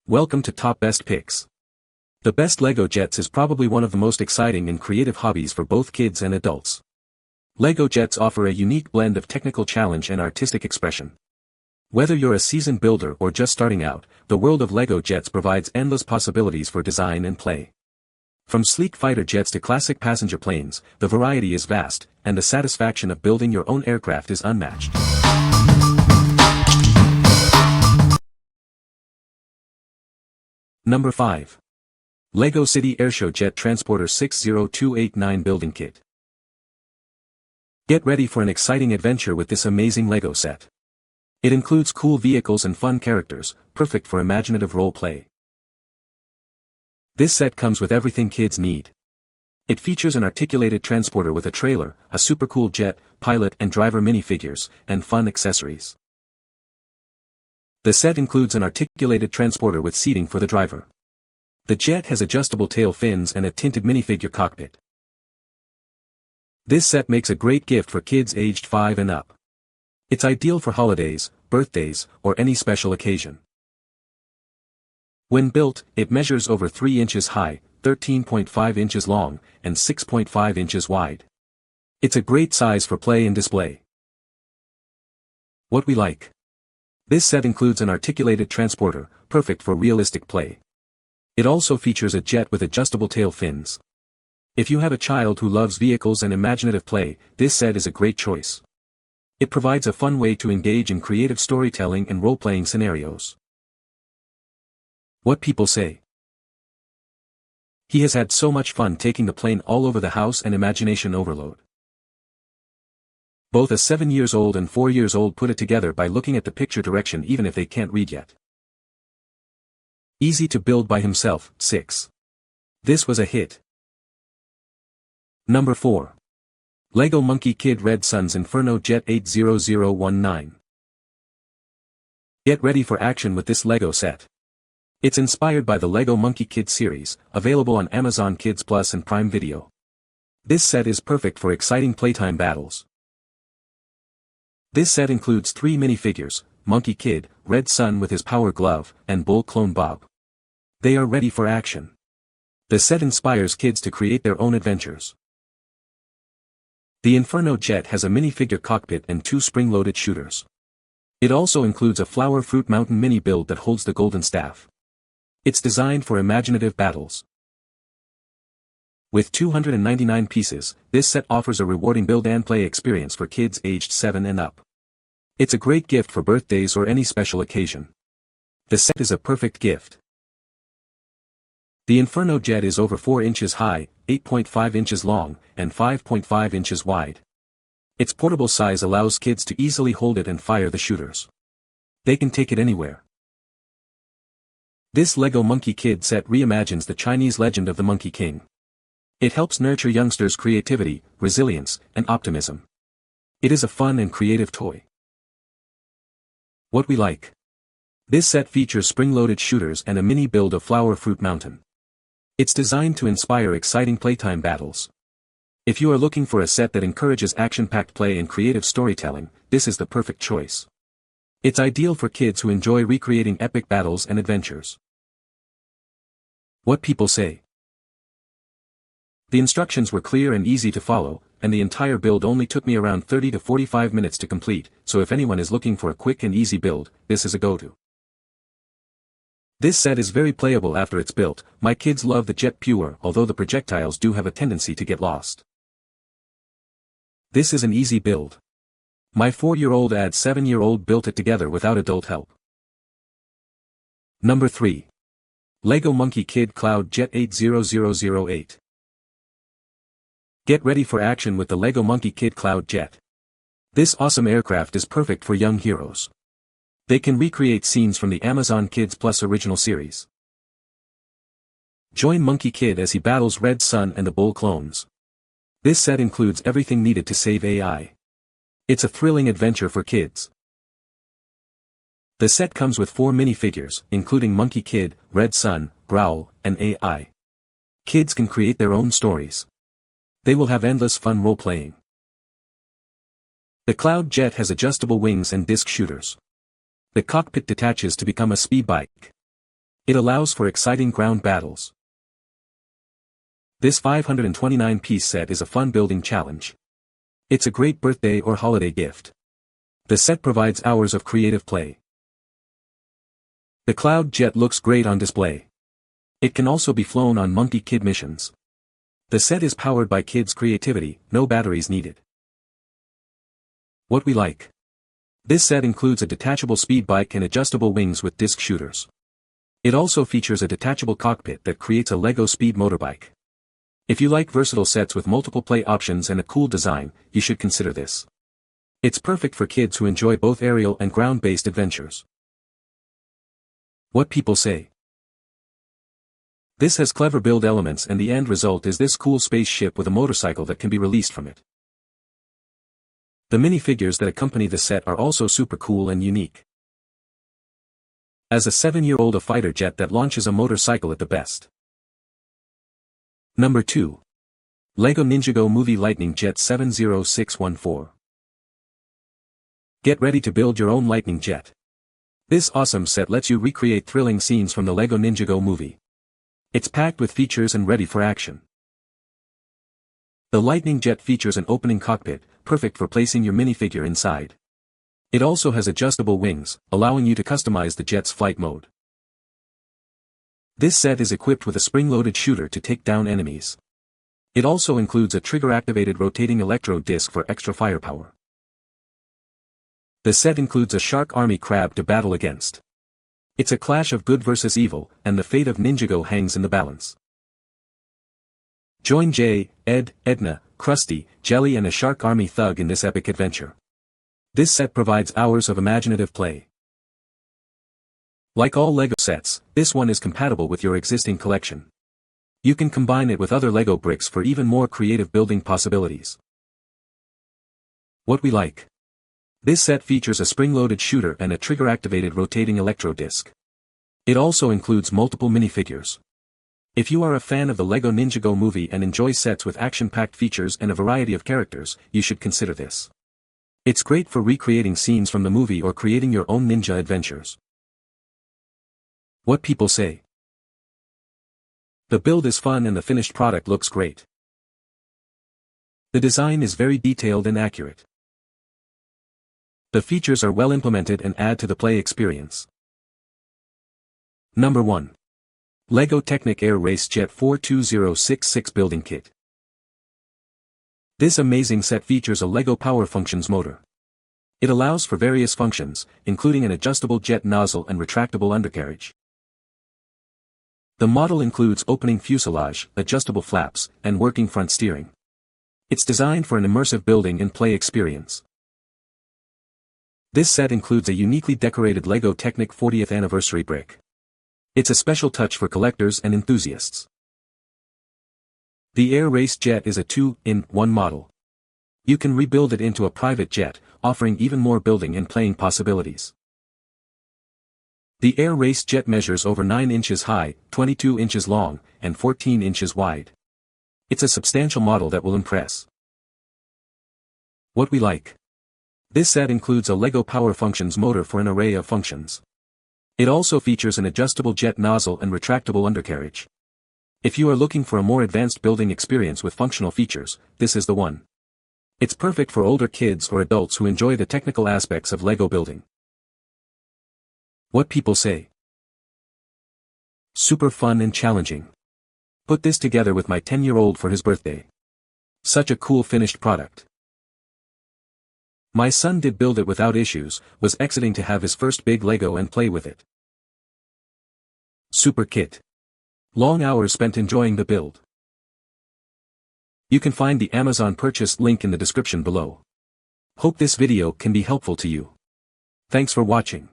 Welcome to Top Best Picks. The best LEGO jets is probably one of the most exciting and creative hobbies for both kids and adults. LEGO jets offer a unique blend of technical challenge and artistic expression. Whether you're a seasoned builder or just starting out, the world of LEGO jets provides endless possibilities for design and play. From sleek fighter jets to classic passenger planes, the variety is vast, and the satisfaction of building your own aircraft is unmatched. Number 5. LEGO City Airshow Jet Transporter 60289 Building Kit. Get ready for an exciting adventure with this amazing LEGO set. It includes cool vehicles and fun characters, perfect for imaginative role play. This set comes with everything kids need. It features an articulated transporter with a trailer, a super cool jet, pilot and driver minifigures, and fun accessories. The set includes an articulated transporter with seating for the driver. The jet has adjustable tail fins and a tinted minifigure cockpit. This set makes a great gift for kids aged 5 and up. It's ideal for holidays, birthdays, or any special occasion. When built, it measures over 3 inches high, 13.5 inches long, and 6.5 inches wide. It's a great size for play and display. What we like. This set includes an articulated transporter, perfect for realistic play. It also features a jet with adjustable tail fins. If you have a child who loves vehicles and imaginative play, this set is a great choice. It provides a fun way to engage in creative storytelling and role-playing scenarios. What people say. He has had so much fun taking the plane all over the house and imagination overload. Both a 7-year-old and 4-year-old put it together by looking at the picture direction even if they can't read yet. Easy to build by himself, 6. This was a hit. Number 4. LEGO Monkie Kid Red Sun's Inferno Jet 80019. Get ready for action with this LEGO set. It's inspired by the LEGO Monkie Kid series, available on Amazon Kids Plus and Prime Video. This set is perfect for exciting playtime battles. This set includes 3 minifigures, Monkie Kid, Red Sun with his power glove, and Bull Clone Bob. They are ready for action. The set inspires kids to create their own adventures. The Inferno jet has a minifigure cockpit and 2 spring-loaded shooters. It also includes a flower fruit mountain mini build that holds the golden staff. It's designed for imaginative battles. With 299 pieces, this set offers a rewarding build and play experience for kids aged 7 and up. It's a great gift for birthdays or any special occasion. The set is a perfect gift. The Inferno jet is over 4 inches high, 8.5 inches long, and 5.5 inches wide. Its portable size allows kids to easily hold it and fire the shooters. They can take it anywhere. This LEGO Monkie Kid set reimagines the Chinese legend of the Monkey King. It helps nurture youngsters' creativity, resilience, and optimism. It is a fun and creative toy. What we like. This set features spring-loaded shooters and a mini build of Flower Fruit Mountain. It's designed to inspire exciting playtime battles. If you are looking for a set that encourages action-packed play and creative storytelling, this is the perfect choice. It's ideal for kids who enjoy recreating epic battles and adventures. What people say. The instructions were clear and easy to follow, and the entire build only took me around 30 to 45 minutes to complete, so if anyone is looking for a quick and easy build, this is a go-to. This set is very playable after it's built. My kids love the jet pure, although the projectiles do have a tendency to get lost. This is an easy build. My 4-year-old and 7-year-old built it together without adult help. Number 3. LEGO Monkie Kid Cloud Jet 80008. Get ready for action with the LEGO Monkie Kid Cloud Jet. This awesome aircraft is perfect for young heroes. They can recreate scenes from the Amazon Kids Plus original series. Join Monkie Kid as he battles Red Sun and the Bull clones. This set includes everything needed to save AI. It's a thrilling adventure for kids. The set comes with 4 minifigures, including Monkie Kid, Red Sun, Growl, and AI. Kids can create their own stories. They will have endless fun role-playing. The Cloud Jet has adjustable wings and disc shooters. The cockpit detaches to become a speed bike. It allows for exciting ground battles. This 529-piece set is a fun building challenge. It's a great birthday or holiday gift. The set provides hours of creative play. The Cloud Jet looks great on display. It can also be flown on Monkie Kid missions. The set is powered by kids' creativity, no batteries needed. What we like. This set includes a detachable speed bike and adjustable wings with disc shooters. It also features a detachable cockpit that creates a LEGO speed motorbike. If you like versatile sets with multiple play options and a cool design, you should consider this. It's perfect for kids who enjoy both aerial and ground-based adventures. What people say. This has clever build elements and the end result is this cool spaceship with a motorcycle that can be released from it. The minifigures that accompany the set are also super cool and unique. As a 7-year-old, a fighter jet that launches a motorcycle at the best. Number 2. LEGO Ninjago Movie Lightning Jet 70614. Get ready to build your own lightning jet. This awesome set lets you recreate thrilling scenes from the LEGO Ninjago movie. It's packed with features and ready for action. The lightning jet features an opening cockpit, perfect for placing your minifigure inside. It also has adjustable wings, allowing you to customize the jet's flight mode. This set is equipped with a spring-loaded shooter to take down enemies. It also includes a trigger-activated rotating electrode disc for extra firepower. The set includes a shark army crab to battle against. It's a clash of good versus evil, and the fate of Ninjago hangs in the balance. Join Jay, Ed, Edna, Krusty, Jelly and a shark army thug in this epic adventure. This set provides hours of imaginative play. Like all LEGO sets, this one is compatible with your existing collection. You can combine it with other LEGO bricks for even more creative building possibilities. What we like. This set features a spring-loaded shooter and a trigger-activated rotating electro disc. It also includes multiple minifigures. If you are a fan of the LEGO Ninjago movie and enjoy sets with action-packed features and a variety of characters, you should consider this. It's great for recreating scenes from the movie or creating your own ninja adventures. What people say. The build is fun and the finished product looks great. The design is very detailed and accurate. The features are well implemented and add to the play experience. Number 1. LEGO Technic Air Race Jet 42066 Building Kit. This amazing set features a LEGO Power Functions motor. It allows for various functions, including an adjustable jet nozzle and retractable undercarriage. The model includes opening fuselage, adjustable flaps, and working front steering. It's designed for an immersive building and play experience. This set includes a uniquely decorated LEGO Technic 40th anniversary brick. It's a special touch for collectors and enthusiasts. The Air Race Jet is a 2-in-1 model. You can rebuild it into a private jet, offering even more building and playing possibilities. The Air Race Jet measures over 9 inches high, 22 inches long, and 14 inches wide. It's a substantial model that will impress. What we like. This set includes a LEGO Power Functions motor for an array of functions. It also features an adjustable jet nozzle and retractable undercarriage. If you are looking for a more advanced building experience with functional features, this is the one. It's perfect for older kids or adults who enjoy the technical aspects of LEGO building. What people say. Super fun and challenging. Put this together with my 10-year-old for his birthday. Such a cool finished product. My son did build it without issues, was exiting to have his first big LEGO and play with it. Super kit. Long hours spent enjoying the build. You can find the Amazon purchase link in the description below. Hope this video can be helpful to you. Thanks for watching.